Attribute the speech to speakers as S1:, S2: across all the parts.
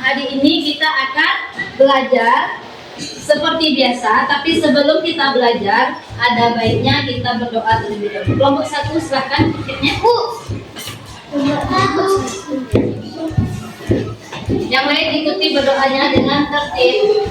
S1: hari ini kita akan belajar seperti biasa, tapi sebelum kita belajar, ada baiknya kita berdoa terlebih dahulu. Kelompok 1 silahkan tiketnya. Yang lain ikuti berdoanya dengan tertib.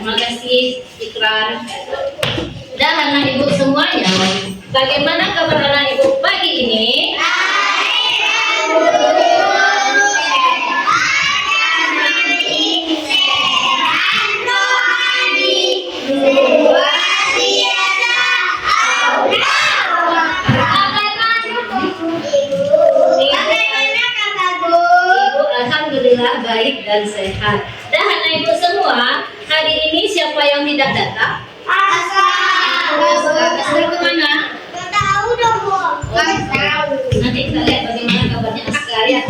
S1: Terima kasih Ikrar. Dan anak ibu semuanya, bagaimana kabar anak ibu pagi ini? Alhamdulillah baik dan sehat. Dan anak ibu semua, hari ini siapa yang tidak datang? Askar kemana?
S2: Gak tahu dong, Bu. Gak tahu.
S1: Nanti kita lihat bagaimana kabarnya Askar ya.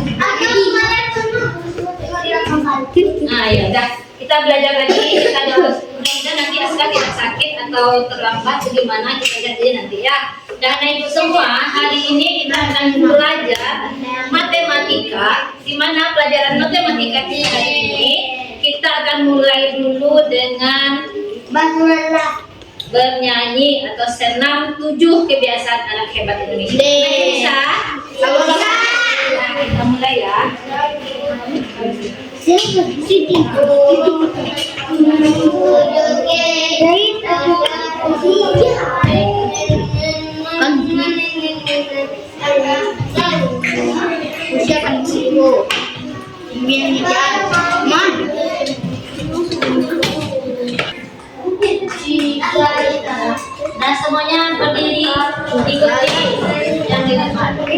S1: Nah ya udah, kita belajar lagi. Kita harus mudah-mudahan nanti Askar tidak sakit atau terlambat bagaimana, kita lihat aja nanti ya. Dan anak ibu semua, hari ini kita akan belajar matematika, di mana pelajaran matematikanya hari ini kita akan mulai dulu dengan bernyanyi atau senam 7 kebiasaan anak hebat Indonesia. Bisa? Kalau bisa, kita mulai ya. Nah semuanya berdiri, ikuti yang di depan. Di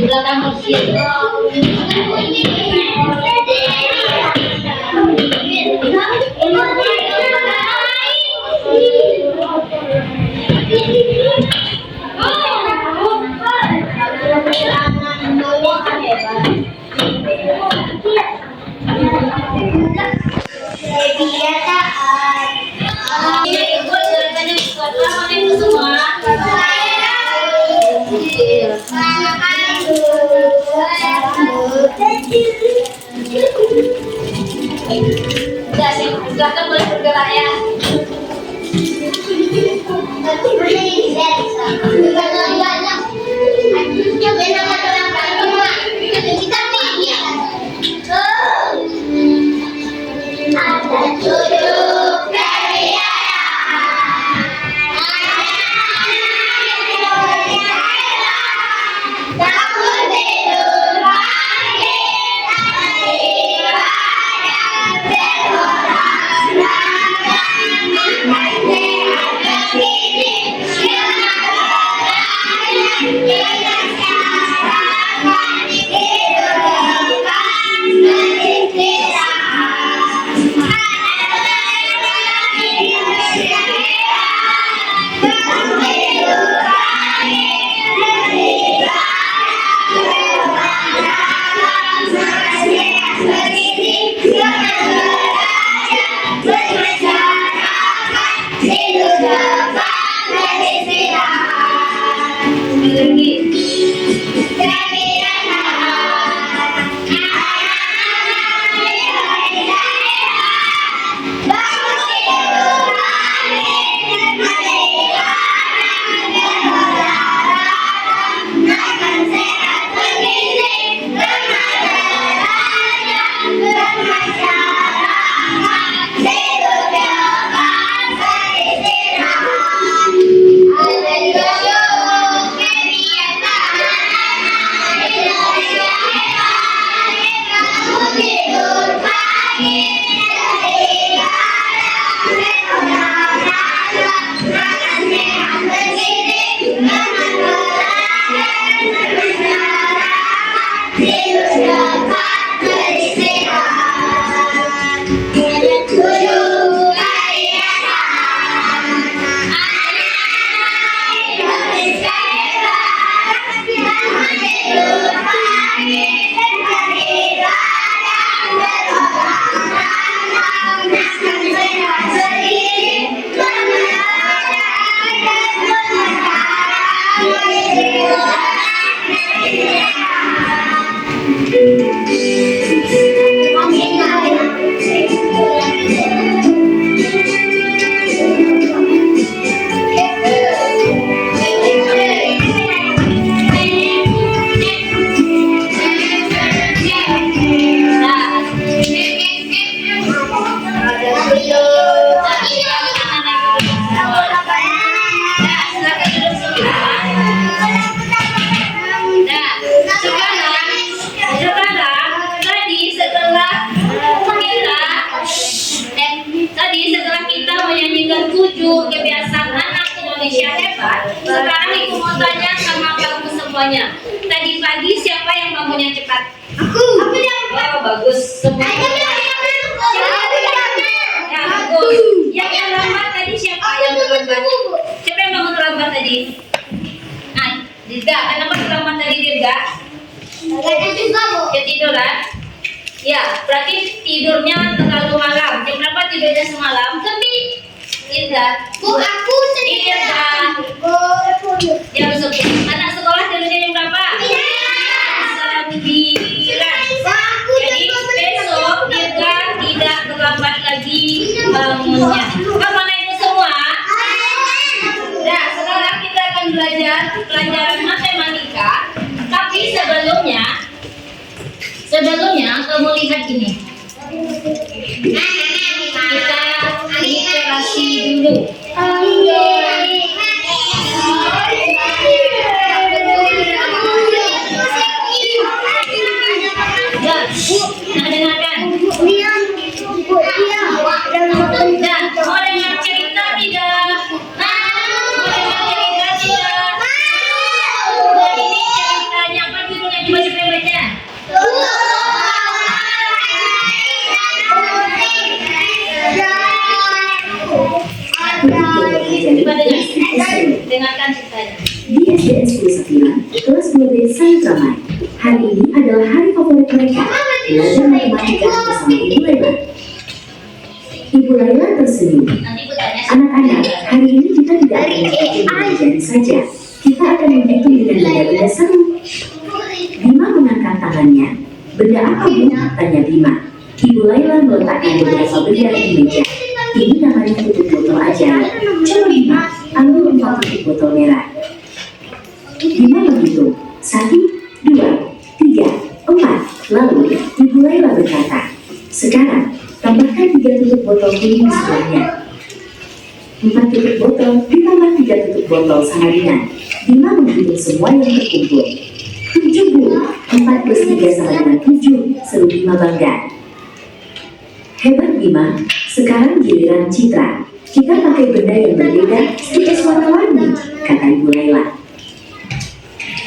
S1: belakang kursi. Silahkan boleh bergerak ya. Banyak. Setelah kita menyanyikan 7 kebiasaan anak Indonesia hebat, sekarang Ibu mau tanya sama kamu semuanya. Tadi pagi siapa yang bangunnya cepat?
S2: Aku.
S1: Oh, bagus. Semua. Ya, bagus. Yang terlambat tadi siapa yang terlambat? Siapa yang bangun terlambat tadi? Nah, Dirga. Kenapa terlambat tadi, Dirga? Ketiduran? Ya, berarti tidurnya terlalu malam. Jam berapa tidurnya semalam? Tapi Dirga.
S2: Aku
S1: Dirga. Jam 10. Anak sekolah tidurnya jam berapa? 9. Jadi besok Dirga tidak terlambat lagi bangunnya. Kapan itu semua? Nah, sekarang kita akan belajar pelajaran matematika. Tapi sebelumnya kamu lihat ini. Kita literasi dulu. Ya, nah dengarkan. Dan mau dengar cerita tidak? Mau dengar cerita tidak? Nah, ini ceritanya apa judulnya? Coba siapa yang baca? Dengarkan ceritanya.
S3: Di SDN 10 kelas 2B sangat ramai. Hari ini adalah hari favorit mereka, belajar matematika bersama Ibu Laila. Ibu Laila tersenyum.
S1: Nanti Ibu tanya.
S3: Anak-anak, hari ini kita tidak akan mengikuti belajar saja. Kita akan menghitung dengan benda-benda seru. Bima mengangkat tangannya. Benda apa, Bu? Tanya Bima. Ibu Laila meletakkan beberapa benda di meja. Ini namanya tutup botol aja. Coba Bima, ambil 4 tutup botol merah. Bima menghitung. 1, 2, 3, 4. Lalu Ibu Laila berkata, sekarang tambahkan 3 tutup botol kuning di sebelahnya. 4 tutup botol ditambah 3 tutup botol sama dengan. Bima menghitung semua yang terkumpul. 7, Bu. 4 plus 3 sama dengan 7. Seru Bima bangga. Hebat Bima. Sekarang giliran Citra. Kita pakai benda yang berbeda, stick es warna-warni, kata Ibu Laila.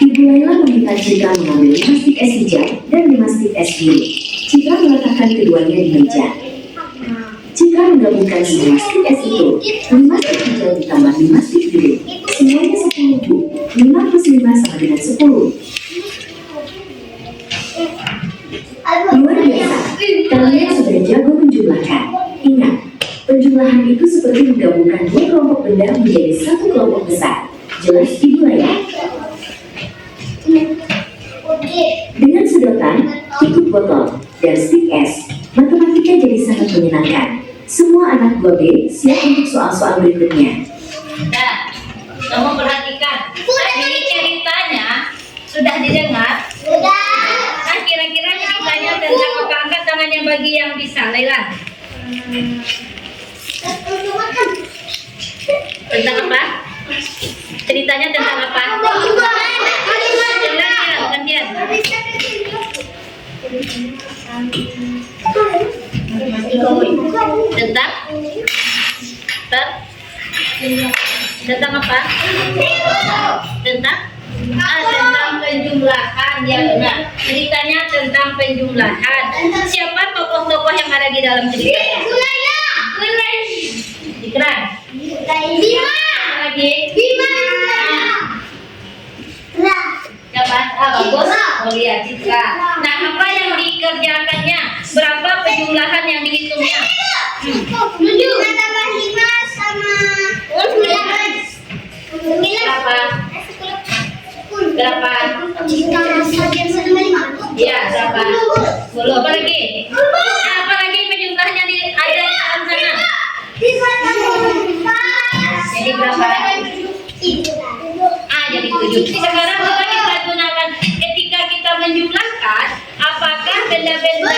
S3: Ibu Laila meminta Citra mengambil 5 stik es hijau dan 5 stik es biru. Citra meletakkan keduanya di meja. Citra menggabungkan semua stik es itu. 5 stik hijau ditambah 5 stik biru. Semuanya 10, Bu. 5 plus 5 sama dengan 10. Luar biasa. Kalian sudah jago menjumlahkan. Ingat, penjumlahan itu seperti menggabungkan 2 kelompok benda menjadi 1 kelompok besar. Jelas Ibu Laila? Dengan sedotan, tutup botol, dan stik es, matematika jadi sangat menyenangkan. Semua anak 2B siap untuk soal-soal berikutnya.
S1: Nah, kamu perhatikan. Tadi ceritanya sudah didengar. Nah, kira-kira ceritanya tentang apa? Angkat tangannya bagi yang bisa, Laila. Tentang apa? Ceritanya tentang apa? Gantian. Tentang apa? Tentang penjumlahan, ya benar. Ceritanya tentang penjumlahan. Siapa tokoh-tokoh yang ada di dalam ceritanya? Ikran.
S2: Bima.
S1: Lagi.
S2: Bima.
S1: Siapa? Bagus. Oh lihat Citra. Nah, apa yang dikerjakannya? Berapa penjumlahan yang dihitungnya?
S2: 7 tambah 5 sama 9.
S1: Berapa?
S2: 10.
S1: Berapa? Iya, berapa? 10. Apa lagi? Apa lagi penjumlahnya ada di dalam sana? Jadi berapa? Jadi 7. Sekarang coba kita gunakan ketika kita menjumlahkan, apakah benda-benda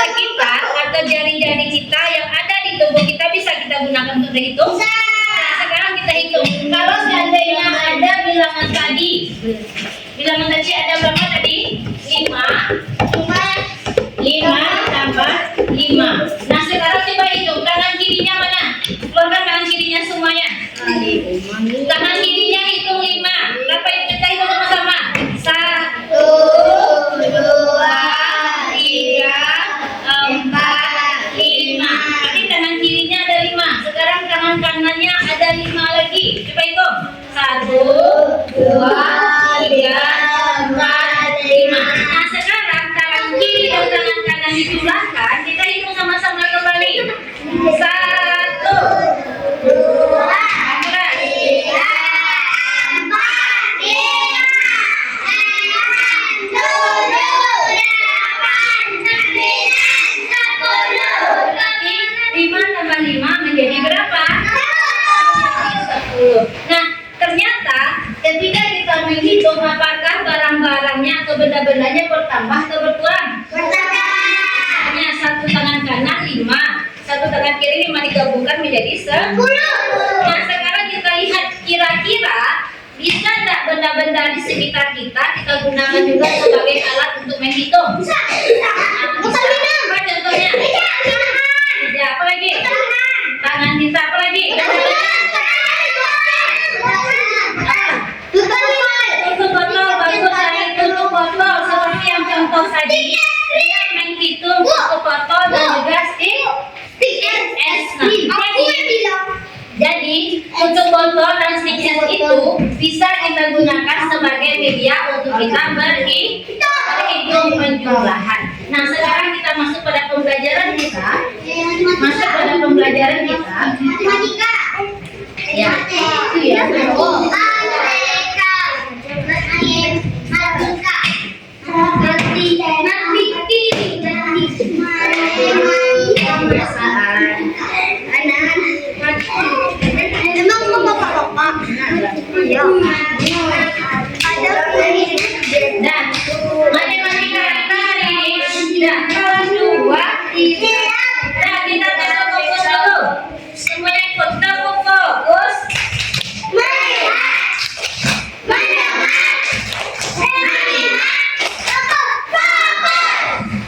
S1: sekitar atau jari-jari kita yang ada di tubuh kita bisa kita gunakan untuk berhitung? Nah, sekarang kita hitung. Kalau seandainya ada bilangan tadi ada berapa tadi? 5 tambah 5. Nah, sekarang coba hitung. Tangan kirinya mana? Keluarkan tangan kirinya semuanya. Tangan kirinya hitung 5. Berapa itu kita hitung sama-sama? 1, 2, 3, 4, 5. Berarti tangan kirinya ada 5. Sekarang tangan kanannya ada 5 lagi. Coba hitung. 1, 2, 3, 4, 5. Nah, sekarang tangan kiri dan tangan kanan dijumlahkan. Kita hitung sama-sama kembali. 1, 2, 5 tambah 5 menjadi berapa? 10. Nah, ternyata ketika kita menghitung apakah barang-barangnya atau benda-bendanya bertambah atau berkurang? Hanya satu tangan kanan 5, satu tangan kiri 5 digabungkan menjadi 10. Nah, sekarang kita lihat kira-kira bisa tidak benda-benda di sekitar kita gunakan juga sebagai alat untuk menghitung? Bisa. Apa contohnya? Ya, apa lagi? Tangan kita apa lagi? Tutup botol, bagus dari tutup botol seperti yang contoh tadi. Dia menghitung tutup botol dan juga stick es. Jadi tutup botol dan stick es itu bisa kita gunakan sebagai media untuk kita berhitung penjumlahan. Nah, sekarang kita masuk pada pembelajaran kita. Ya, itu ya. Nah, matematika kita hari ini sudah kelas 2. Nah, kita tes fokus dulu. Semuanya ikut tes fokus.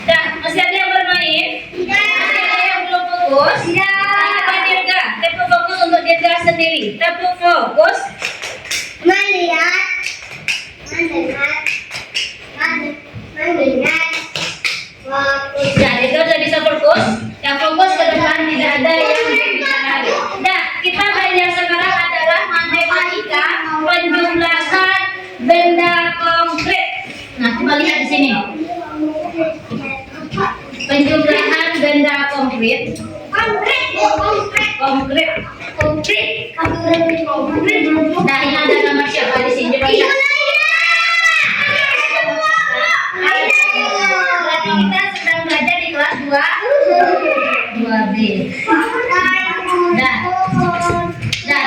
S1: Nah, masih ada yang bermain? Masih ada yang belum fokus? Nah, Dirga, tes fokus untuk Dirga sendiri. Tes fokus. Ya, itu sudah bisa fokus. Yang fokus ke depan tidak ada yang bisa lari. Nah, kita belajar sekarang adalah matematika penjumlahan benda konkret. Nah, coba lihat di sini. Penjumlahan benda konkret. Nah, ini ada gambar siapa di sini? Coba lihat. Berarti kita sedang belajar di kelas 2B. Nah,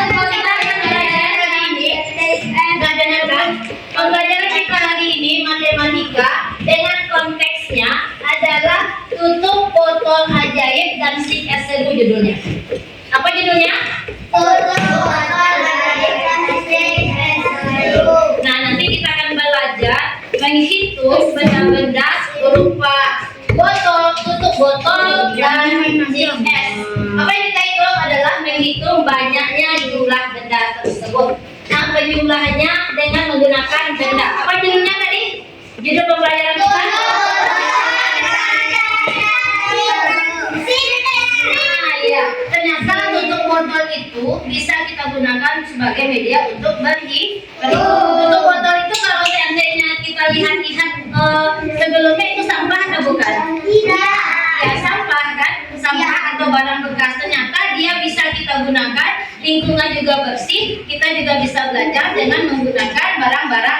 S1: kita akan belajar hari ini. Pembelajaran kita hari ini matematika dengan konteksnya adalah tutup botol ajaib dan stick es seru judulnya. Apa judulnya? Nah, nanti kita akan belajar menghitung benda-benda berupa botol, tutup botol, dan stick es. Apa yang kita hitung adalah menghitung banyaknya jumlah benda tersebut. Nah, penjumlahannya dengan menggunakan benda. Apa judulnya tadi? Judul pembelajaran kita? Ya, ternyata tutup botol itu bisa kita gunakan sebagai media untuk berhitung. Tutup botol itu kalau seandainya kita lihat-lihat sebelumnya itu sampah atau bukan? Tidak. Ya, sampah kan? Sampah atau barang bekas. Ternyata dia bisa kita gunakan, lingkungan juga bersih. Kita juga bisa belajar dengan menggunakan barang-barang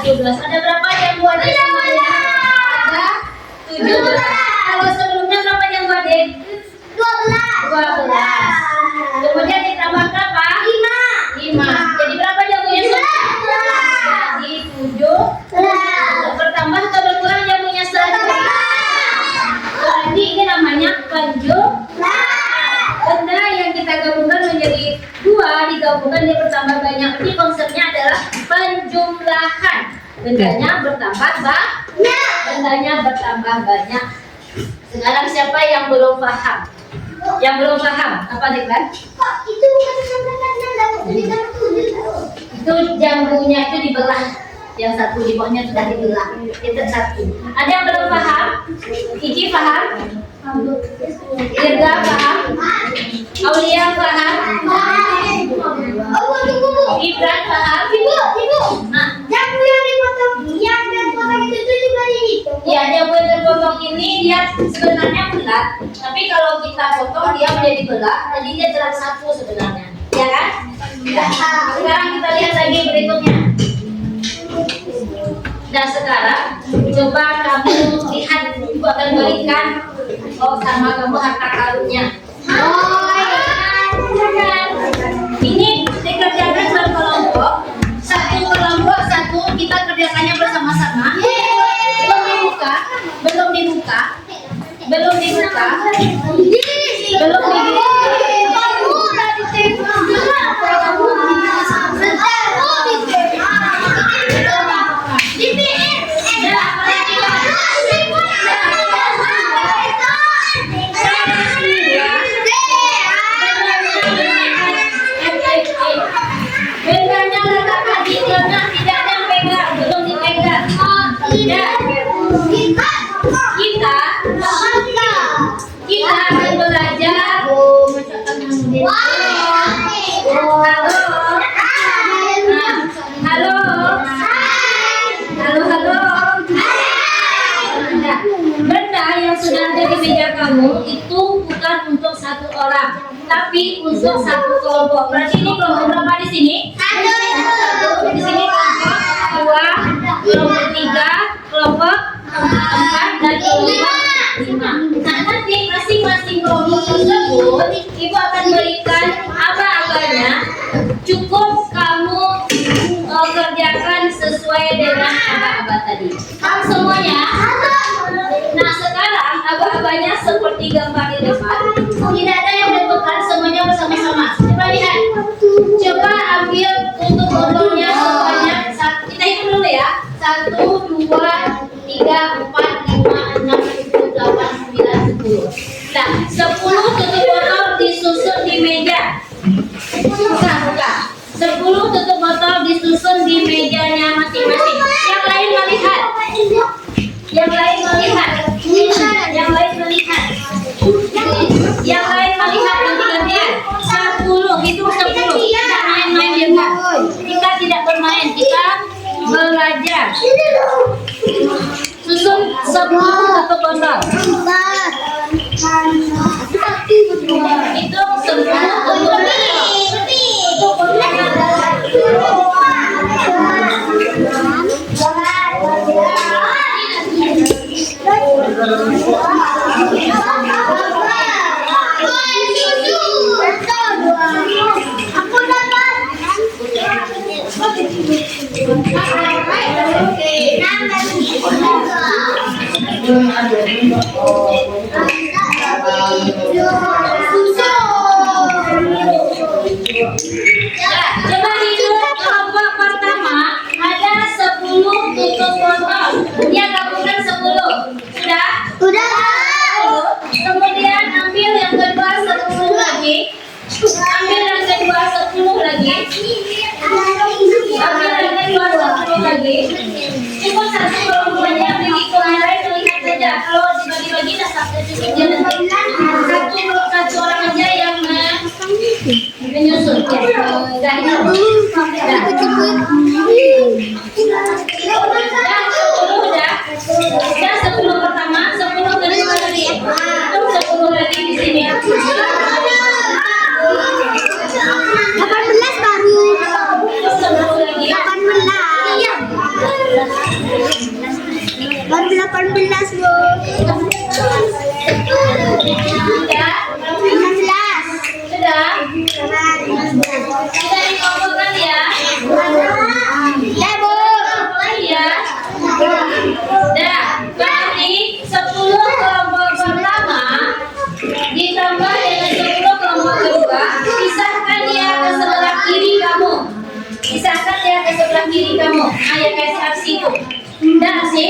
S1: 17. Ada berapa jambu adik semuanya? Ada 17. Kalau sebelumnya berapa jambu adik? 12. Kemudian ditambah berapa? 5. Jadi berapa jambunya? Jadi 7. Bertambah atau berkurang jambunya selanjutnya? Berarti ini namanya penjumlah. Benda yang kita gabungkan menjadi 2 digabungkan dia bertambah banyak. Ini konsepnya adalah penjumlahan. Bendanya bertambah banyak. Bendanya bertambah banyak. Sekarang siapa yang belum paham? Yang belum paham apa Diklan? Itu jambunya itu dibelah. Yang satu di bawahnya sudah dibelah. Itu satu. Ada yang belum paham? Iki paham? Irga paham? Aulia paham? Ibran paham? Nah,
S2: Jambu yang dipotong, yang terpotong itu juga dihitung.
S1: ya jambu yang terpotong ini dia sebenarnya bulat, tapi kalau kita potong dia menjadi belah, jadi dia jelas satu sebenarnya, ya kan? Ya. Sekarang kita lihat lagi berikutnya. Dan sekarang coba kamu lihat, ibu akan berikan sama kamu harta karunnya. Ini dikerjakan berkelompok, satu kelompok satu kita kerjakannya bersama-sama. Belum dibuka. Bendanya letakkan di tengah, tidak ada yang pegang, belum dipegang. Tidak. Kita akan belajar. Halo. Nah, benda yang sudah ada di meja kamu itu bukan untuk satu orang, tapi untuk satu kelompok. Berarti ini kelompok berapa di sini? Di sini kelompok 2, kelompok 3, kelompok 4 dan kelompok 5. Nah, nanti masing-masing kelompok tersebut ibu akan berikan aba-abanya. Cukup kamu kerjakan sesuai dengan aba-aba tadi. Paham semuanya? Nah, sekarang aba-abanya seperti gambar di depan. Tidak ada yang bertukar, semuanya bersama-sama. Coba lihat. Coba ambil untuk botolnya sebanyak satu. Kita hitung dulu ya. 1, 2, 10 tutup botol disusun di meja. Buka. 10 tutup botol disusun di mejanya masing-masing. Yang lain melihat. Yang lain melihat. Yang lain melihat. Yang lain melihat ganti-gantian. 10, hitung 10. Tidak main-main ya Kak. Kita tidak bermain, kita belajar. Susun 10 tutup botol. Hitung 10 tutup botol. Coba hitung kelompok pertama ada 10 tutup botol. Dia gabungkan 10. Sudah? Kemudian ambil yang kedua 10 lagi. Ambil yang kedua 10 lagi. Ambil yang kedua 10 lagi. Cukup satu kelompoknya begitu yang lain melihat saja. Kalau dibagi-bagi dah sampai tiga nanti. Satu orang aja yang menyusun. Dah itu. Dah 10 pertama, 10 kedua lagi. Itu 10 lagi di sini.
S2: 18 baru.
S1: 10 lagi.
S2: 18. Iya. Baru 18 loh.
S1: Sudah?
S2: 16.
S1: Sudah? Sudah dikumpulkan ya?
S2: Ya, Bu.
S1: Iya. Dah, berarti 10 kelompok pertama ditambah dengan 10 kelompok kedua, pisahkan dia ke sebelah kiri kamu. Pisahkan dia ke sebelah kiri kamu. Ayo kasih aksi itu. Dah aksi.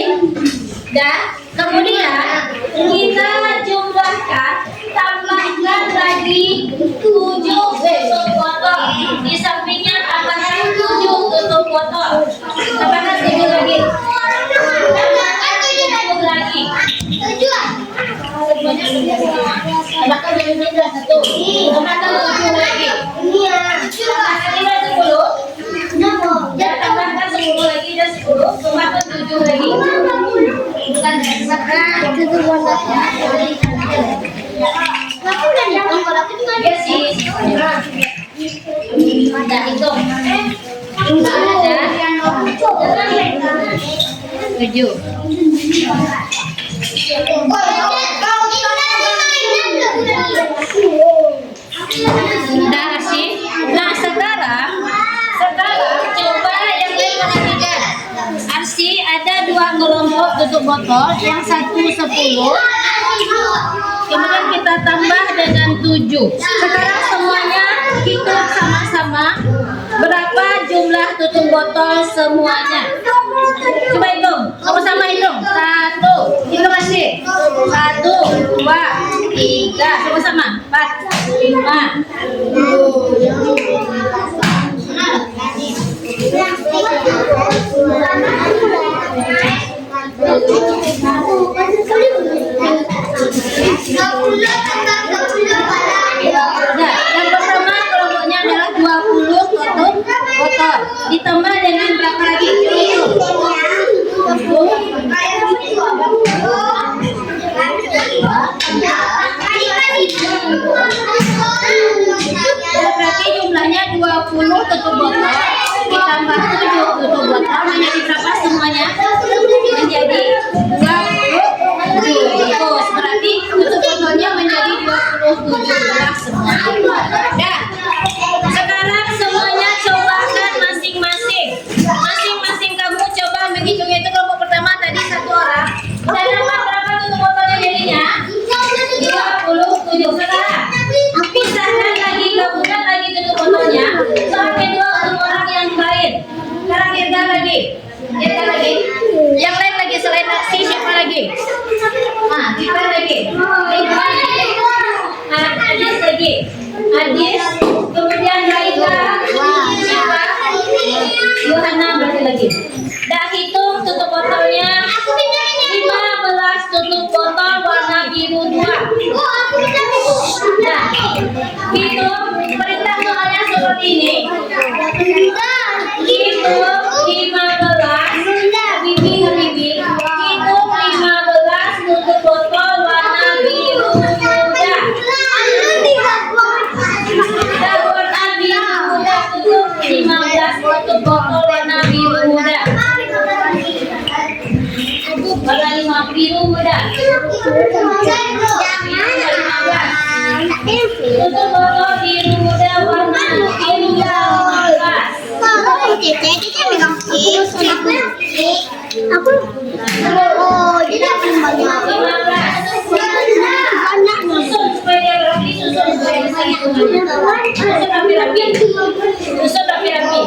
S1: Dah. Kemudian kita jumlahkan, tambahkan lagi 7 tutup botol. Di sampingnya tambahkan 7 tutup botol. Tambahkan 7 lagi. Tambahkan 7 lagi. Tambahkan 7 satu. Tambahkan 7 lagi. Tambahkan 10. Dan tambahkan 10 lagi dan 10. Tambahkan 7 lagi. Bukan ya sih. Udah hitung. Ada 7. Udah sih. Nah sekarang coba yang lain perhatikan. Arsi ada 2 kelompok tutup botol, yang satu 10. Kemudian kita tambah dengan 7. Sekarang semuanya hitung sama-sama berapa jumlah tutup botol semuanya. Coba hitung, sama-sama hitung. 1, hitung Arsi. 1, 2, 3, sama-sama. 4, 5. Nah, yang pertama kelompoknya adalah 20 tutup botol. Ditambah dengan berapa lagi? Berarti jumlahnya 20 tutup botol ditambah 7 tutup botol menjadi berapa semuanya? Menjadi 27. Terus berarti tutup botolnya menjadi 27 semua. Dah. Sekarang semuanya cobakan masing-masing. Masing-masing kamu coba menghitung itu kelompok pertama tadi 1 orang. Dan berapa tutup botolnya jadinya? 27. Sekarang pisahkan lagi, gabungkan lagi tutup botolnya sampai 2 orang yang lain. Sekarang kita lagi. Kita Adis, kemudian Raika, Syifa, Yohana berarti lagi. Dah hitung tutup botolnya. 15 tutup botol warna biru 2. Dah hitung perintah soalnya seperti ini. Hitung 15. Bibi Habibi. Hitung 15 tutup botol warna biru muda. Warna biru muda tutup 15 tutup botol warna biru muda. Warna biru muda. Tutup botol biru muda warna biru muda 15. Susun supaya dia rapi, susun supaya bisa hitungannya. Susun rapi-rapi. Susun rapi-rapi.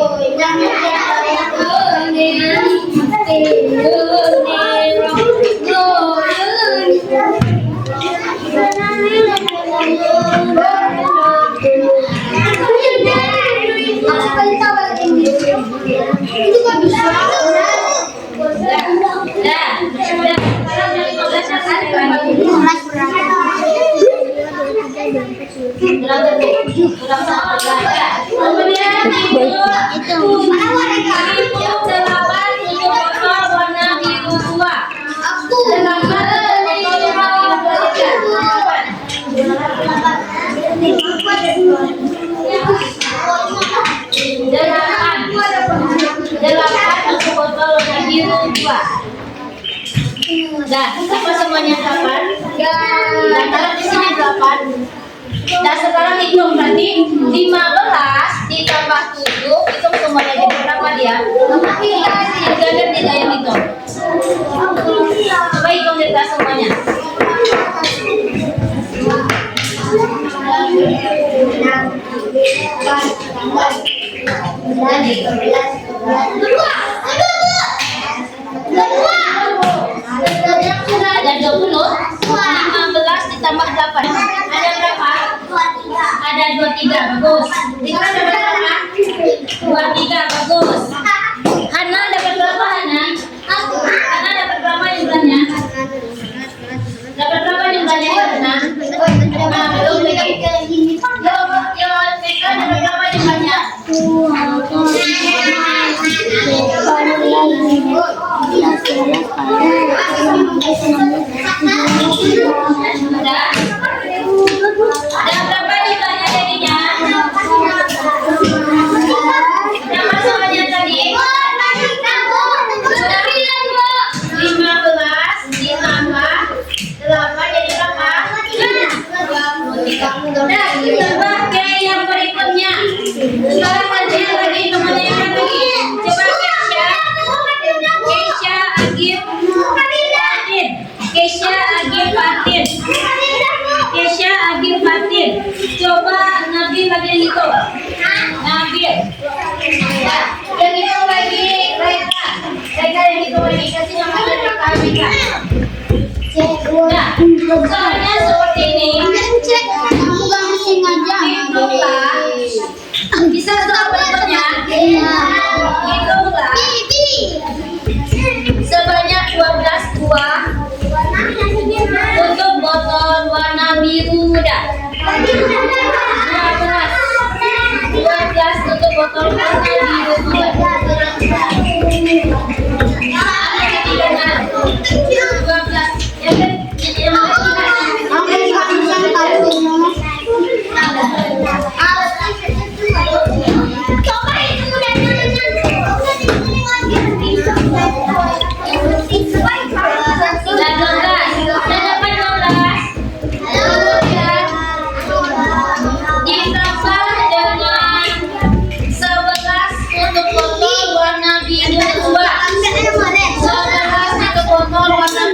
S1: Nah, apa semuanya 8? Nah, taruh di sini 8. Nah, sekarang hitung berarti 15 ditambah 7, hitung semuanya jadi berapa dia? Ada tidak yang hitung? Coba hitung kita semuanya. Ada 20, 15 ditambah 8. Ada berapa? Ada 23, bagus. Dika dapat berapa? 23, bagus. Hana dapat berapa, Hana? Hana dapat berapa jumlahnya? Dapat berapa jumlahnya, Hana? Nah, belum lagi. Yo, Tika dapat berapa jumlahnya? Sudah? Ada berapa jumlahnya jadinya? Berapa semuanya tadi? 15 ditambah 8 jadi berapa? 23. Coba ke yang berikutnya. Sekarang kerja lagi temannya yang lagi. Coba Keisha, Agif, Fatin. Keisha, Agif, Fatin. Keisha, Agif, Fatin. Coba Nabil lagi yang itu. Nabil. Nah, yang itu lagi Reka. Reka yang itu lagi kasih namanya Reka Reka. Nah, soalnya seperti ini. Hitunglah. Bisa stop berikutnya. Hitunglah. Sebanyak 12 buah untuk botol warna biru muda. 12 untuk botol warna biru muda. 11 untuk botol warna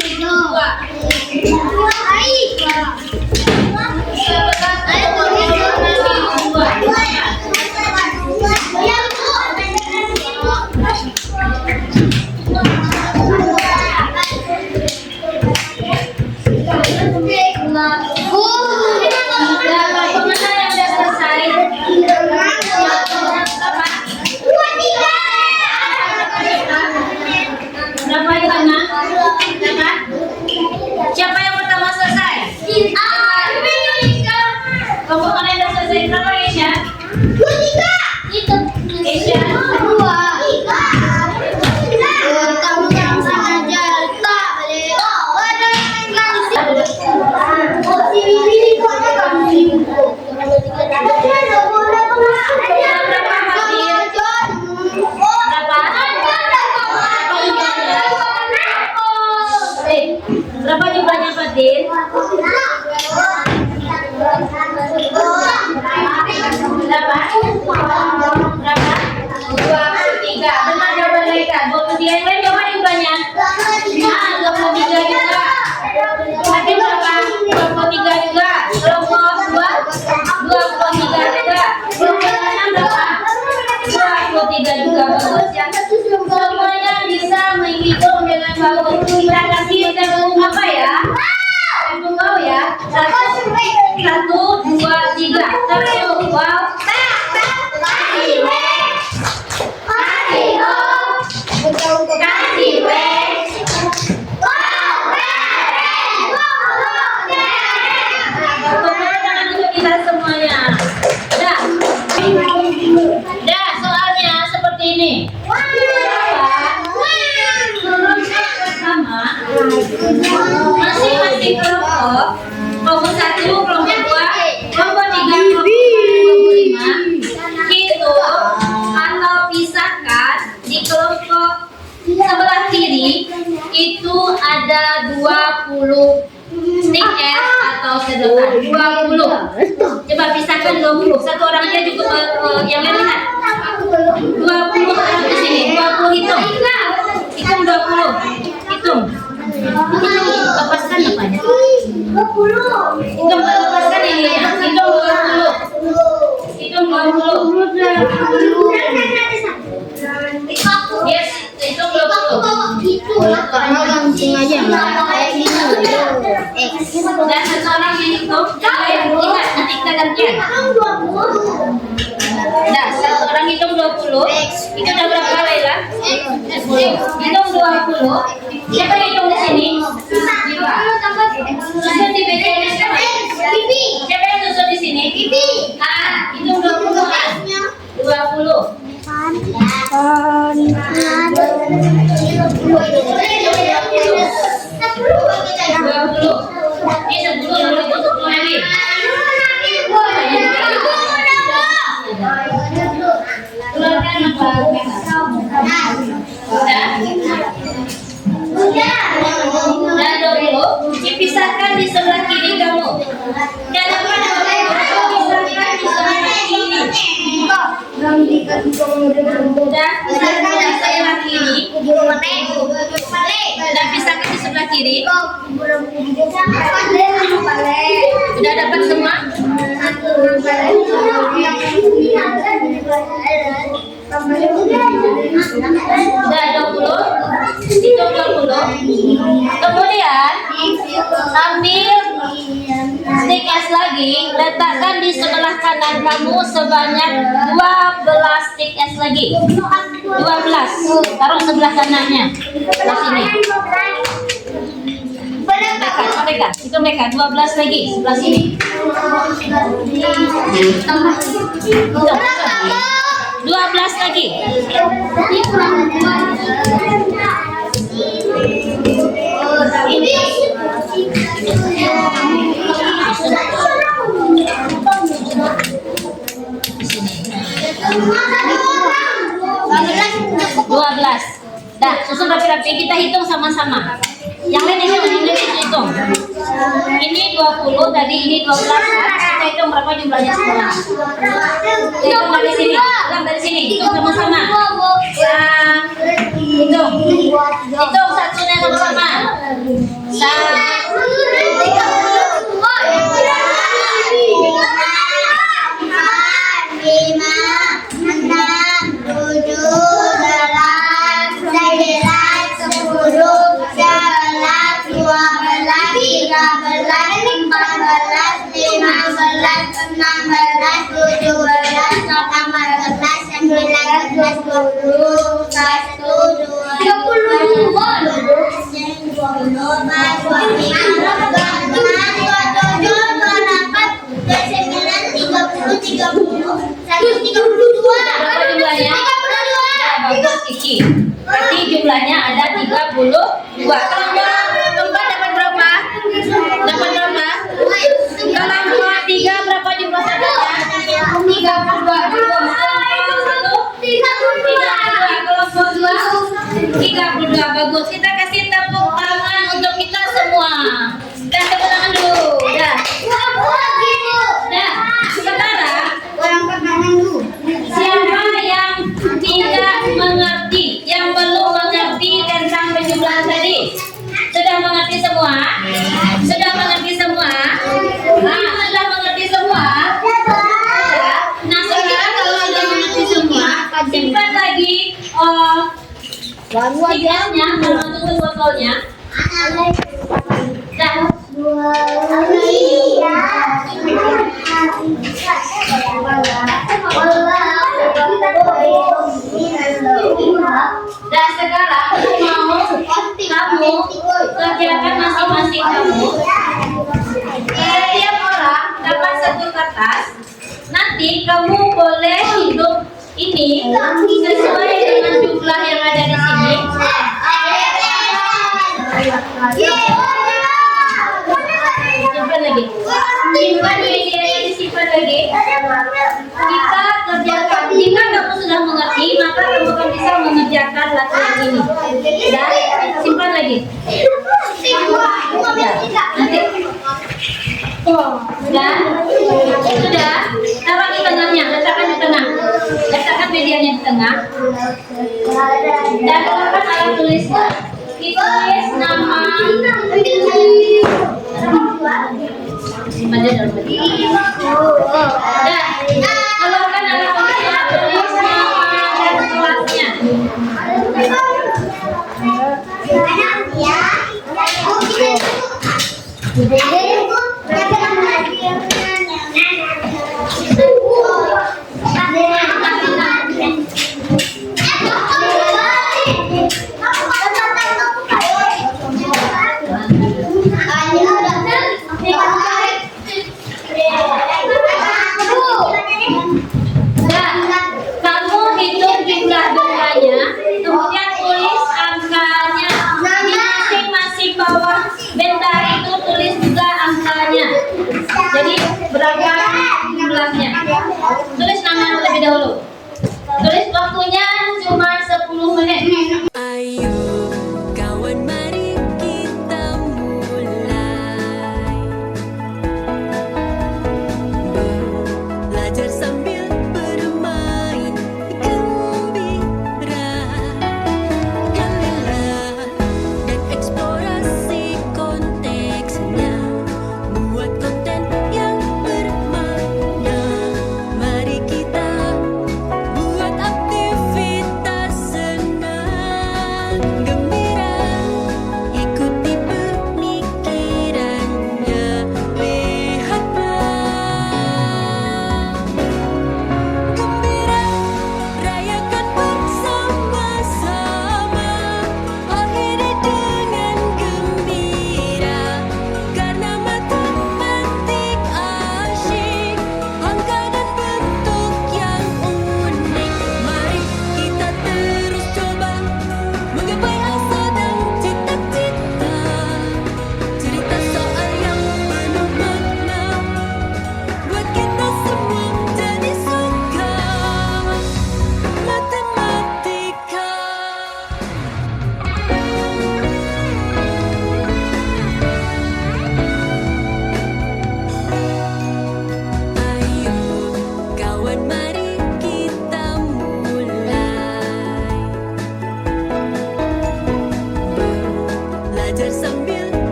S1: tiga juga bagus ya. Semuanya bisa menghitung dengan bagus. Kita kasih tempung apa ya? Tempung wow ya. Satu, dua, tiga. Tempung wow. Kita semuanya. Dah, soalnya seperti ini. Kelompok pertama, masing-masing kelompok, kelompok 1, kelompok 2, kelompok 3, kelompok 4, kelompok 5, hitung atau pisahkan di kelompok sebelah kiri itu ada 20 stick es atau sedotan 20. Coba pisahkan 20. Satu orang aja cukup yang lain lihat. 20 orang di sini. 20 hitung. Hitung 20. Hitung. Lepaskan apanya? 20. Hitung lepaskan ininya. Hitung 20. Hitung 20. Yes, hitung 20. Dan seseorang yang hitung, ingat nanti kita gantian. Nah, satu orang hitung 20. Itu udah berapa Laila? Hitung 20. Siapa yang hitung di sini? Jiwa. Susun di meja ini siapa? Siapa yang susun di sini? Hitung 20. 20. Dipisahkan di sebelah kiri kamu. Jangan pisahkan di sebelah kiri. Udah, pisahkan di sebelah kiri. Udah pisahkan di sebelah kiri. Udah dapat semua? Udah 20. Hitung 20. Kemudian ambil stick es lagi, letakkan di sebelah kanan kamu sebanyak 12 stick es lagi. 12. Taruh sebelah kanannya. Di sini. Mereka, itu mereka 12 lagi sebelah sini. 12 lagi. Dah, susun rapi-rapi, kita hitung sama-sama. Yang lain hitung. Ini 20, tadi ini 12. Kita hitung berapa jumlahnya semua. Hitung dari sini. Ulang dari sini. Hitung sama-sama. Hitung. Hitung satunya sama-sama. 32. Berarti jumlahnya ada 32. Kalau keempat dapat berapa? Dapat berapa? Kalau keempat 3 berapa jumlah saudara? 32. Bagus. Kita kasih tepuk tangan untuk kita semua. Dan tepuk tangan dulu. Dah. Sekarang siapa yang tidak mengerti, yang belum mengerti tentang penjumlahan tadi? Sudah mengerti semua? Sudah mengerti semua? Sudah mengerti semua? Nah, sekarang kalau sudah mengerti semua, simpan lagi Stikernya, kalau tutup botolnya. Dah. Dan sekarang aku mau kamu kerjakan masing-masing kamu. Setiap orang dapat satu kertas. Nanti kamu boleh hidup ini sesuai dengan jumlah yang ada di sini. Simpan lagi. Simpan medianya, disimpan lagi. Kita kerjakan. Jika kamu sudah mengerti, maka kamu akan bisa mengerjakan latihan ini. Dan simpan lagi. Nanti. Sudah. Taruh di tengahnya. Letakkan di tengah. Letakkan medianya di tengah. Dan letakkan alat tulisnya. Ditulis nama. Simpan aja dalam baju. Dan keluarkan alat tulisnya. Tulis nama dan kelasnya. Kamu hitung jumlah bendanya, kemudian tulis angkanya di masing-masing bawah benda itu, tulis juga angka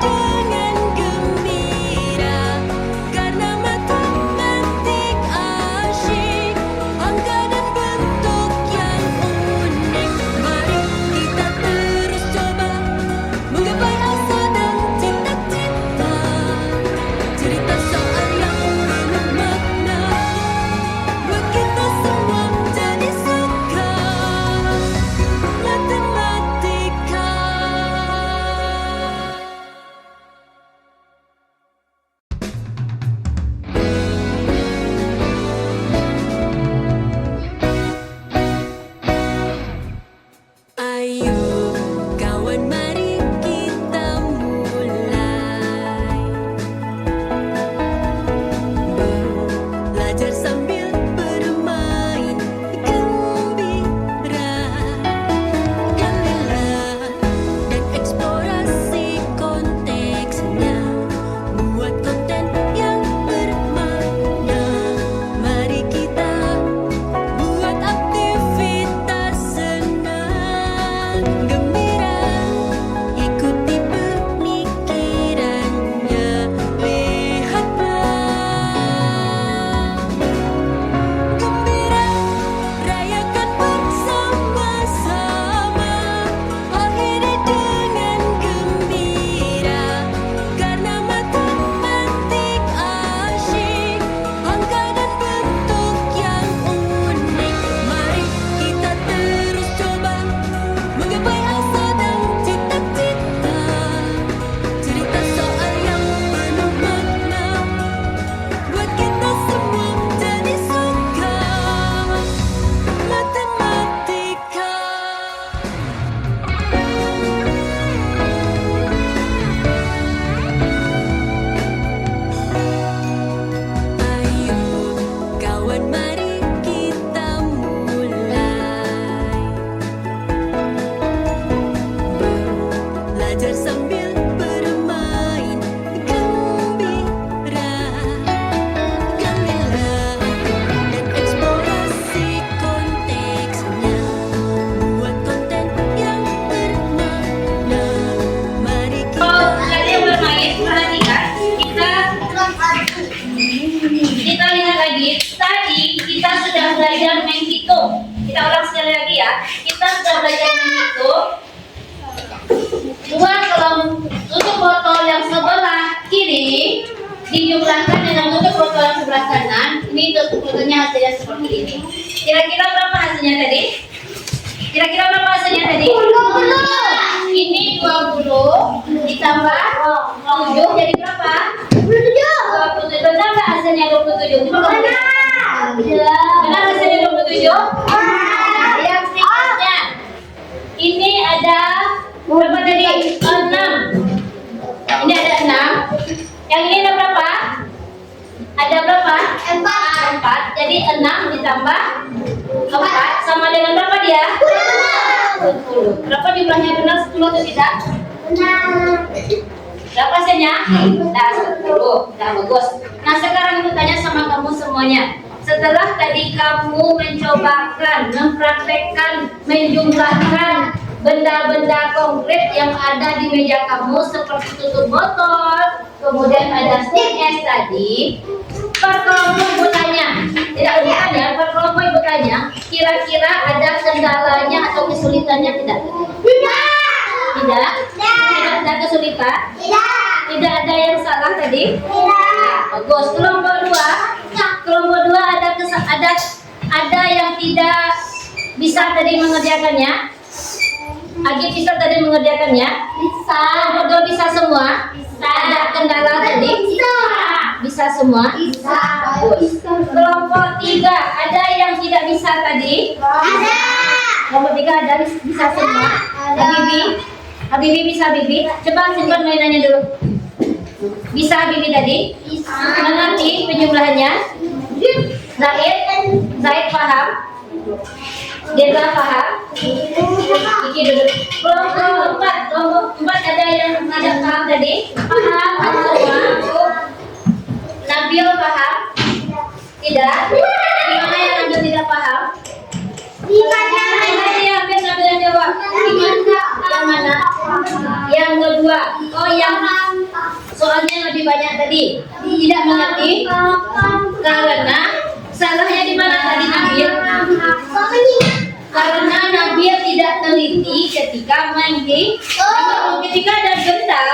S4: dengan gembira karena matematik asyik, angka dan bentuk yang unik. Mari kita terus coba menggapai asa dan cita-cita, cerita soal yang penuh makna buat kita semua jadi suka matematika. Ayo kawan, mari kita mulai belajar sambil bermain gembira, gembira dan eksplorasi konteksnya, buat konten yang bermakna. Mari kita buat aktivitas senang, gembira, ikuti pemikirannya, lihatlah. Gembira, rayakan bersama-sama, akhiri dengan gembira karena matematik asyik, angka dan bentuk yang unik. Mari kita terus coba menggapai asa dan cita-cita, cerita soal yang penuh makna buat kita semua jadi suka matematika. Ayo kawan, mari kita mulai belajar sambil bermain gembira, gembira dan eksplorasi konteksnya, buat konten yang bermakna. Mari
S1: Kalau
S4: kita
S1: kalian bermain, perhatikan kita lihat lagi. Tadi kita sudah belajar menghitung. Kita ulang sekali lagi ya. Kita sudah belajar menghitung. Dua tutup botol yang sebelah kiri dijumlahkan dengan tutup botol yang sebelah kanan. Ini tutup botolnya hasilnya seperti ini. Kira-kira berapa hasilnya tadi? Kira-kira berapa hasilnya tadi?
S2: 20.
S1: Ini 20 ditambah 7 jadi berapa? 27. Benar nggak hasilnya 27? Coba kamu lihat. Benar hasilnya 27? Yang berikutnya. Ini ada berapa tadi? 6. Ini ada 6. Yang ini ada berapa? Ada berapa? 4. Jadi 6 ditambah 4 sama dengan berapa dia? 10. Berapa jumlahnya, benar 10 atau tidak? Berapa hasilnya? Nah, 10. Nah, bagus. Nah, sekarang aku tanya sama kamu semuanya. Setelah tadi kamu mencobakan, mempraktekkan, menjumlahkan benda-benda konkret yang ada di meja kamu seperti tutup botol, kemudian ada stick es tadi, per kelompok ibu tanya, tidak bukan ya, per kelompok ibu tanya, kira-kira ada kendalanya atau kesulitannya tidak? Tidak ada kesulitan? Tidak ada yang salah tadi? Bagus. Kelompok dua ada yang tidak bisa tadi mengerjakannya. Agi bisa tadi mengerjakannya?
S2: Bisa.
S1: Kelompok dua bisa semua? Ada kendala tadi? Bisa semua?
S2: Bisa.
S1: Bagus. Kelompok 3 ada yang tidak bisa tadi?
S2: Ada.
S1: Kelompok 3 ada bisa semua? Habibi bisa Bibi? Coba simpan mainannya dulu. Bisa Bibi tadi?
S2: Bisa.
S1: Mengerti penjumlahannya? Zaid paham? Dela paham? Iki dulu. Kelompok 4 ada yang tidak paham tadi? Paham semua? Nabil paham? Tidak? Gimana yang Nabil tidak paham? Nabil yang jawab. Yang mana? Yang kedua. Oh, yang soalnya lebih banyak tadi. Tidak mengerti karena salahnya di mana tadi Nabil? Karena Nabil tidak teliti ketika menghitung. Ketika ada benda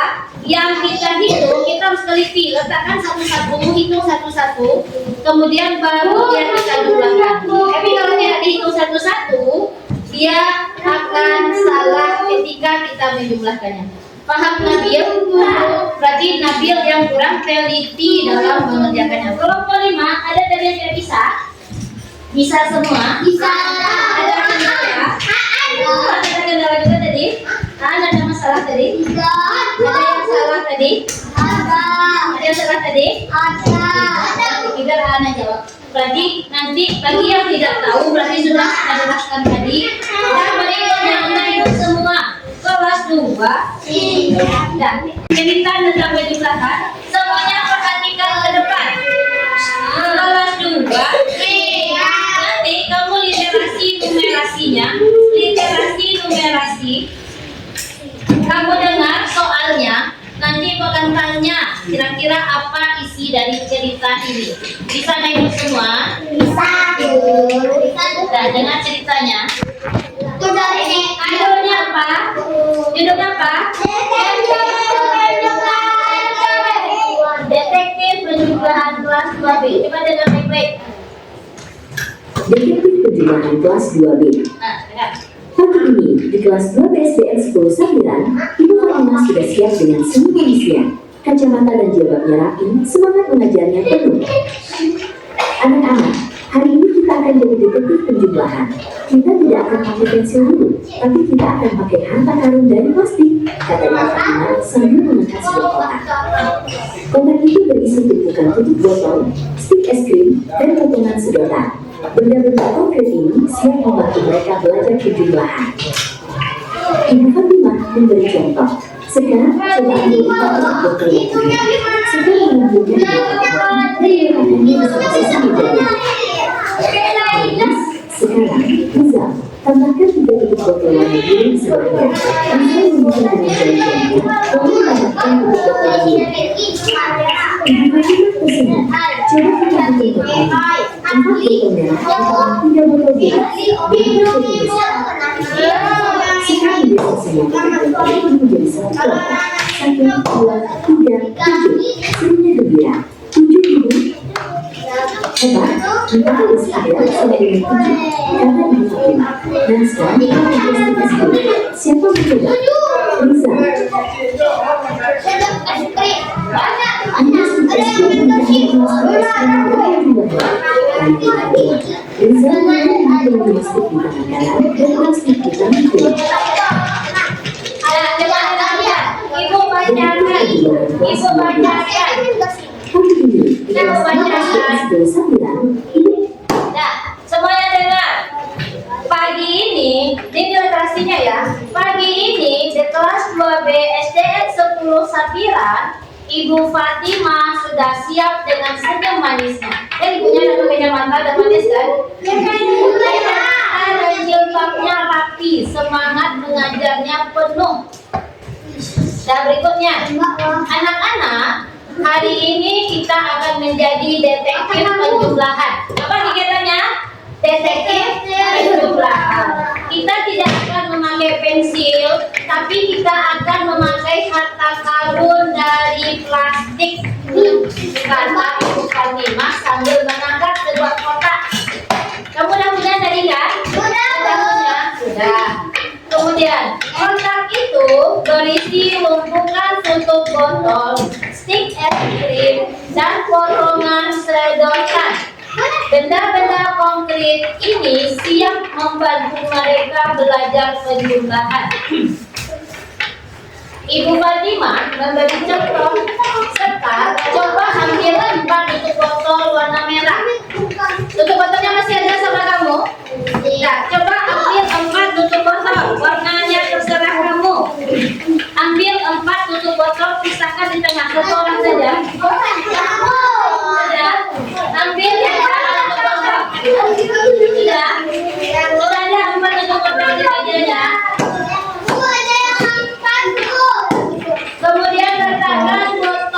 S1: yang kita hitung, kita harus teliti, letakkan satu-satu, hitung satu-satu, kemudian baru dia kita jumlahkan. Tapi kalau tidak dihitung satu-satu, dia akan salah ketika kita menjumlahkannya. Paham Nabil? Berarti Nabil yang kurang teliti dalam mengerjakannya. Kelompok 5, ada tadi yang tidak bisa? Bisa semua?
S2: Bisa.
S1: Ada kendala ya? Ada kendala juga tadi? Ada masalah tadi? Ada yang salah tadi? Ada yang salah tadi? Kita akan jawab. Berarti nanti bagi yang tidak tahu berarti sudah saya jelaskan tadi. Dan berikutnya naik semua kelas 2. Dan cerita tentang penjelasan semuanya perhatikan ke depan. Kelas 2. Nanti kamu literasi numerasinya, literasi. Kamu dengar soalnya, nanti akan tanya kira-kira apa isi dari cerita ini. Bisa naik semua? Bisa dengar ceritanya. Judulnya apa? Detektif penjumlahan kelas 2B. Coba dengar baik-baik.
S3: Detektif penjumlahan kelas 2B.
S1: Nah, dengar.
S3: Pagi ini, di kelas 2 BSDN 10 Sambilan, Ibu Fatimah sudah siap dengan semua isian. Kacamata dan jilbabnya rapi, semangat mengajarnya penuh. Anak-anak, hari ini kita akan jadi detektif penjumlahan. Kita tidak akan pakai pensil dulu, tapi kita akan pakai harta karun dari plastik, kata Ibu Fatimah sambil mengangkat sebuah kotak. Kotak itu berisi tumpukan tutup botol, stik es krim, dan potongan sedotan. Benda-benda konkret ini siap membantu mereka belajar penjumlahan. Ibu Fatimah memberi contoh. Sekarang coba ambil 4 botol yang punya. Sekarang mengambilnya di botol dan meletakkannya bersama sisi bedanya. Sekarang, Rizal, tambahkan 3 tutup botol warna biru di sebelahnya. Rizal menunjukkan dengan jari-jarinya, lalu tambahkan tutup botol biru. Ibu Fatimah tersenyum. Coba kita hitung totalnya. 4 botol merah ditambah 3 botol biru. Berapa jadi besar? Sekarang biasa semua tutup botol itu menjadi 1 kelompok. 1, 2, 3, 7. Serunya gembira. 7.000. Hebat, kita harus ada sama dengan 7, kata Ibu Fatimah. Dan sekarang kita harus dikasih. Siapa mencoba? Riza. Anda sudah siap menjadi Riza mengambil plastik di tangan kanan dan plastik di tangan kiri.
S1: Ibu bacakan.
S3: Pagi ini, di kelas 9 ini.
S1: Nah, semuanya dengar. Pagi ini, ini ilustrasinya ya. Pagi ini di kelas 2B SDN 10 Sapiran, Ibu Fatimah sudah siap dengan senyum manisnya. Dan ibunya ada kacamata dan manis kan? Dan jilbabnya rapi, semangat mengajarnya penuh. Dan berikutnya, anak-anak, hari ini kita akan menjadi detektif penjumlahan. Apa kegiatannya? Detektif penjumlahan. Kita tidak akan memakai pensil, tapi kita akan memakai harta karun dari plastik. Kata Ibu Fatimah sambil mengangkat sebuah kotak. Kamu udah punya tadi kan? Sudah. Kemudian kotak itu berisi lumpukan tutup botol, stik es krim, dan potongan sedotan. Benda-benda konkret ini siap membantu mereka belajar penjumlahan. Ibu Fatimah memberi contoh serta coba ambil 4 tutup botol warna merah. Tutup botolnya masih ada sama kamu? Nah, coba ambil 4 tutup botol, warnanya terserah kamu. Ambil 4 tutup botol, pisahkan di tengah, satu orang saja. Ambil yang tutup botol. Sudah? Sudah ada 4 tutup botol di wajahnya. Kemudian letakkan botol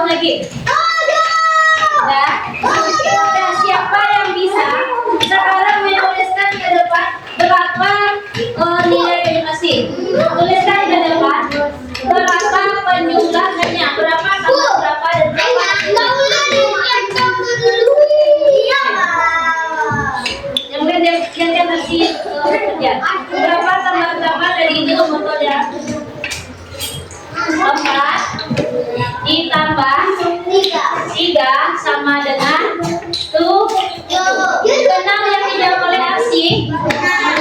S1: Ulang lagi. Dah. Dah, siapa yang bisa sekarang menuliskan ke depan berapa nilai masing-masing? Tuliskan ke depan berapa penjumlahannya, berapa tambah berapa dan berapa. Yang masih kerja. Berapa tambah berapa dari itu motor ya? 4 ditambah 3 sama dengan 6 yang tidak boleh aksi.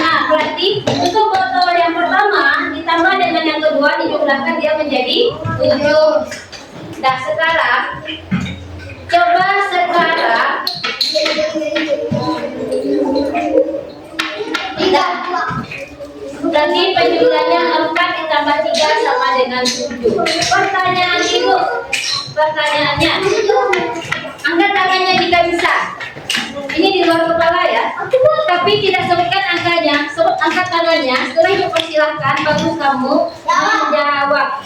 S1: Nah, berarti untuk botol yang pertama ditambah dengan yang kedua dijumlahkan dia menjadi 7. Nah, sekarang coba berarti penjumlahnya 4 ditambah 3 sama dengan 7. Pertanyaan ibu, pertanyaannya, angkat tangannya jika bisa. Ini di luar kepala ya, tapi tidak sebutkan angkanya, sebut angkat tangannya. Setelah itu persilahkan baru kamu menjawab.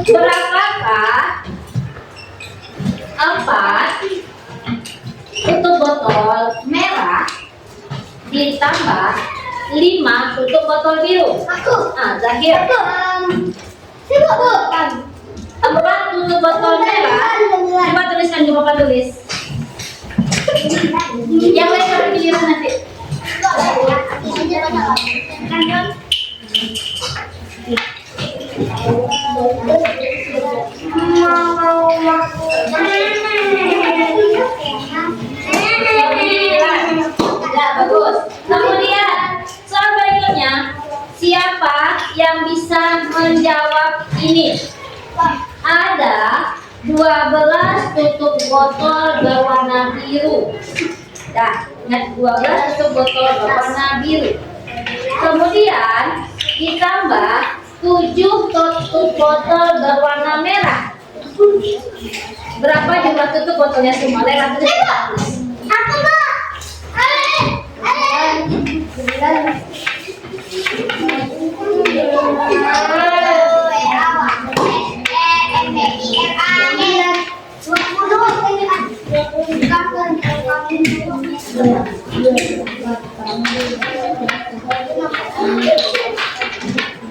S1: Berapakah 4 tutup botol merah ditambah 5 tutup botol biru? Nah, Zahir. 4 tutup botol merah. Coba tuliskan, coba Papa tulis. Yang lain baru giliran nanti. Ya, bagus. Kemudian soal berikutnya, siapa yang bisa menjawab ini? Ada 12 tutup botol berwarna biru. Dah, ingat 12 tutup botol berwarna biru. Kemudian ditambah 7 tutup botol berwarna merah. Berapa jumlah tutup botolnya semua? Lewat tulis.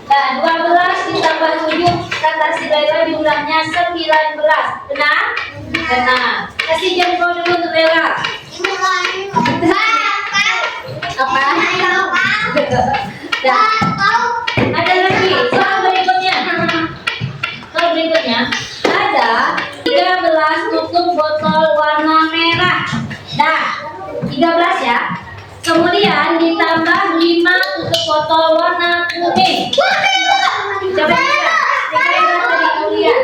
S1: Nah, 12 ditambah 7 kata si Laila jumlahnya 19. Benar? Benar. Kasih jempol dulu untuk Laila. Apa? Dah. Ada lagi. Soal berikutnya. Soal berikutnya ada 13 tutup botol warna merah. Dah. 13 ya. Kemudian ditambah 5 tutup botol warna kuning. Coba kita. Lihat. Lihat.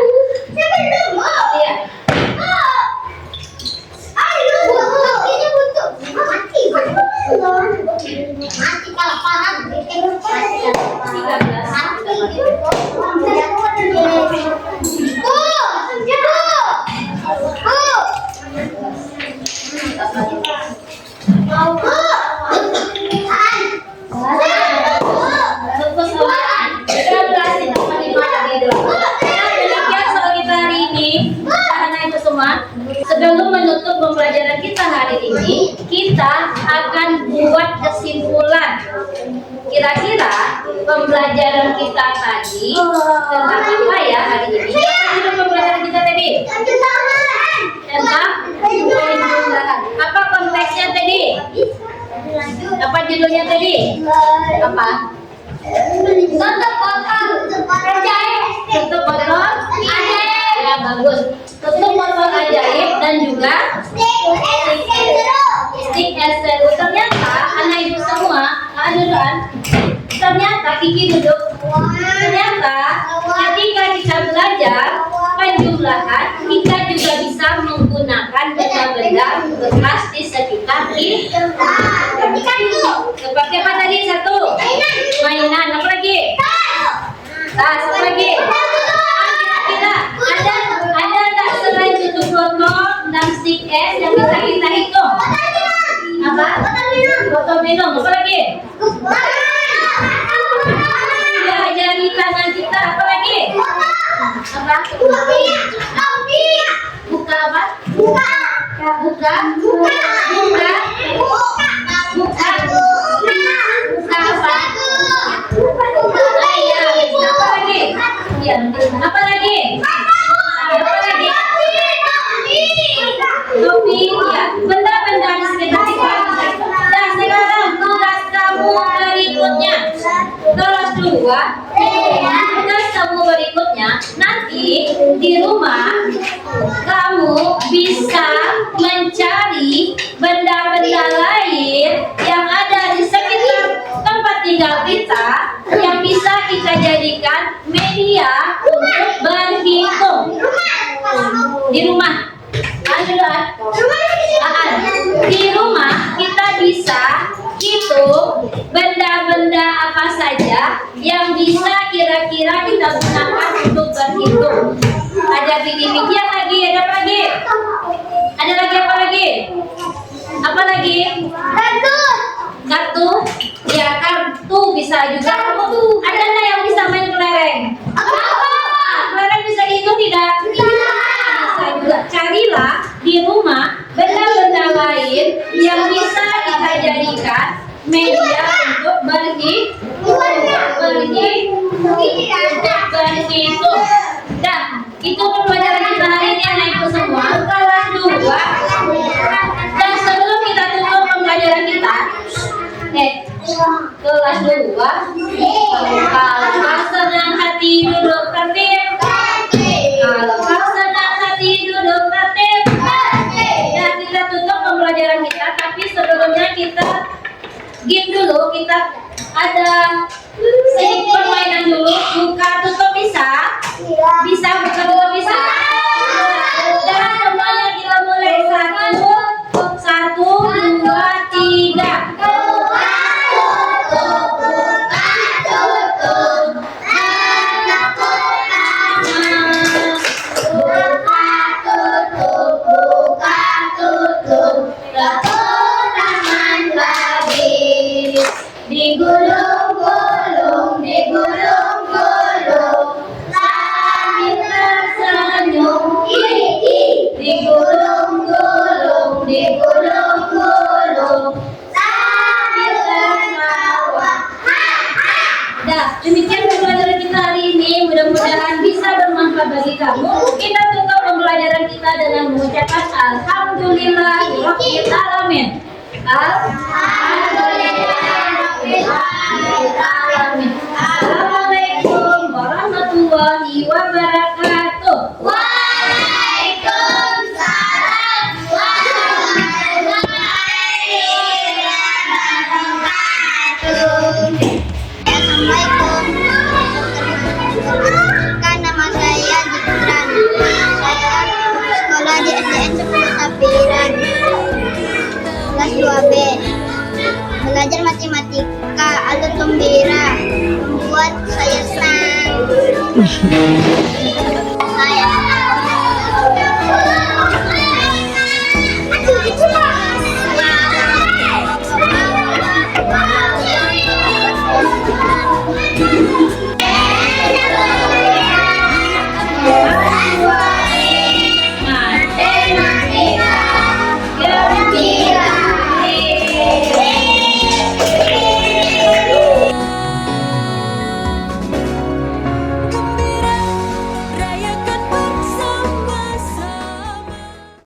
S1: Sebelum menutup pembelajaran kita hari ini, kita akan buat kesimpulan. Kira-kira pembelajaran kita tadi tentang apa ya hari ini? Apa judul pembelajaran kita tadi? Tentang penjumlahan. Apa konteksnya tadi? Apa judulnya tadi? Apa? Tutup botol. Tutup botol. Ya, bagus. Tutup botol ajaib dan juga stick es seru. Ternyata anak ibu semua, aduan. Ternyata Kiki duduk. Ternyata ketika kita belajar penjumlahan, kita juga bisa menggunakan benda-benda bekas di sekitar kita. Seperti apa tadi? Satu, mainan. Apa lagi? Tas. Apa lagi? Kira-kira ada nggak selain tutup botol dan stick es yang bisa kita hitung? Apa? Botol minum. Apa lagi? Ya, jari tangan kita. Apa lagi? Apa? Tugas kamu berikutnya, nanti di rumah kamu bisa mencari benda-benda lain yang ada di sekitar tempat tinggal kita yang bisa kita jadikan media untuk berhitung di rumah. Di rumah kita bisa hitung benda-benda apa saja yang bisa kira-kira kita gunakan untuk berhitung. Ada biji-bijian lagi, ada apa lagi? Ada lagi apa lagi? Apa lagi? Kartu. Ya, kartu bisa juga. Ada nggak yang bisa main kelereng? Kelereng bisa dihitung tidak? Bisa juga. Carilah di rumah benda-benda lain yang bisa kita jadikan media untuk berhitung. Dah, itu pembelajaran kita hari ini anak-anakku semua. Kelas 2. Dan sebelum kita tutup pembelajaran kita, kelas 2. Kalau kau senang hati duduk tertib. Kalau kau senang hati duduk tertib. Nah, kita tutup pembelajaran kita, tapi sebelumnya kita game dulu. Kita ada sedikit permainan dulu. Buka tutup bisa? Bisa buka tutup bisa? Dan semuanya kita mulai 1, 2, 3.
S2: Digulung-gulung, digulung-gulung, sambil tersenyum. Digulung-gulung, digulung-gulung, sambil tertawa.
S1: Dah, demikian pembelajaran kita hari ini. Mudah-mudahan bisa bermanfaat bagi kamu. Kita tutup pembelajaran kita dengan mengucapkan Alhamdulillahirabbil alamin. Assalamualaikum warahmatullahi wabarakatuh.
S2: Waalaikumsalam warahmatullahi wabarakatuh. Assalamualaikum. Nama saya Jibran. Saya sekolah di SDN 10 Tapiran. Kelas 2B. Belajar matematika, alur gembira, membuat saya senang.